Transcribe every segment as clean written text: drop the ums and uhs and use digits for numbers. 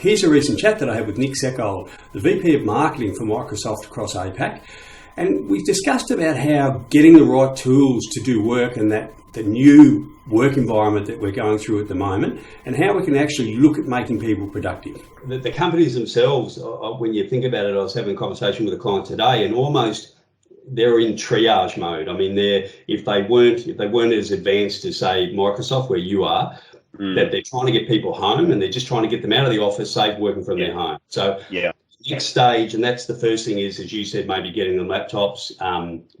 Here's a recent chat that I had with Nick Seckold, the VP of Marketing for Microsoft across APAC. And we discussed about how getting the right tools to do work and that the new work environment that we're going through at the moment, and how we can actually look at making people productive. The companies themselves, when you think about it, I was having a conversation with a client today, and almost they're in triage mode. I mean, if they weren't as advanced as, say, Microsoft, where you are, that they're trying to get people home and they're just trying to get them out of the office, safe working from their home. So next stage, and that's the first thing is, as you said, maybe getting them laptops,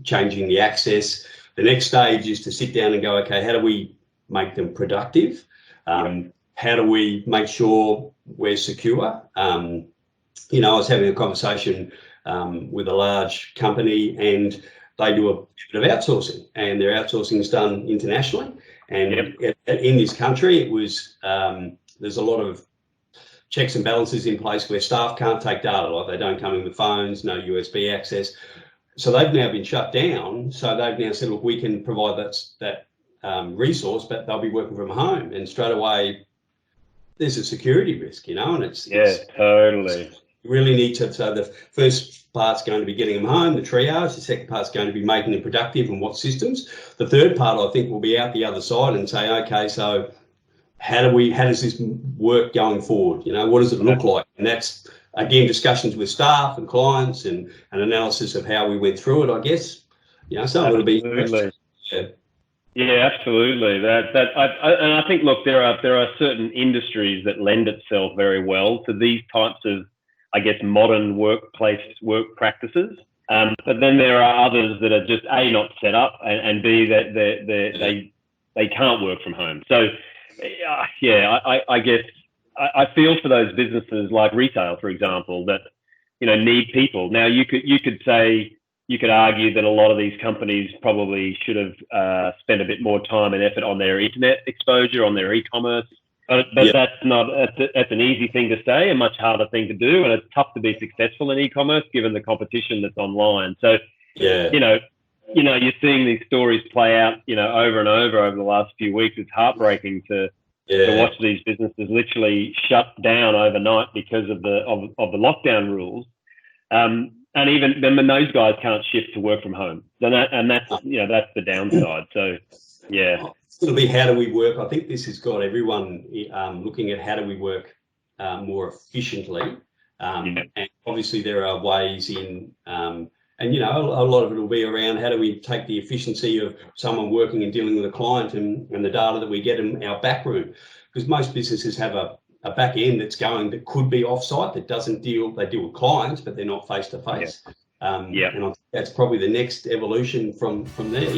changing the access. The next stage is to sit down and go, okay, how do we make them productive? How do we make sure we're secure? I was having a conversation with a large company, and they do a bit of outsourcing, and their outsourcing is done internationally. And in this country, it was there's a lot of checks and balances in place where staff can't take data, like they don't come in with phones, no USB access. So they've now been shut down. So they've now said, look, we can provide that resource, but they'll be working from home. And straight away, there's a security risk, and it's totally. You really need to. So the first part's going to be getting them home, the triage. The second part's going to be making them productive and what systems. The third part, I think, will be out the other side and say, okay, so how does this work going forward? What does it look like? And that's, again, discussions with staff and clients and an analysis of how we went through it, I guess. Some of it'll be. Yeah, absolutely. And I think, look, there are certain industries that lend itself very well to these types of, I guess, modern workplace work practices. But then there are others that are just A, not set up, and B, that they can't work from home. So, I guess I feel for those businesses like retail, for example, that need people. Now, you could argue that a lot of these companies probably should have spent a bit more time and effort on their internet exposure, on their e-commerce. But that's an easy thing to say, a much harder thing to do, and it's tough to be successful in e-commerce given the competition that's online. So, you're seeing these stories play out, over and over the last few weeks. It's heartbreaking to watch these businesses literally shut down overnight because of the lockdown rules. And even then, those guys can't shift to work from home. And that's the downside. So, it'll be how do we work. I think this has got everyone looking at how do we work more efficiently. And obviously there are ways in, a lot of it will be around how do we take the efficiency of someone working and dealing with a client and the data that we get in our back room. Because most businesses have a back end that could be offsite, that doesn't deal with clients, but they're not face to face. And I think that's probably the next evolution from there.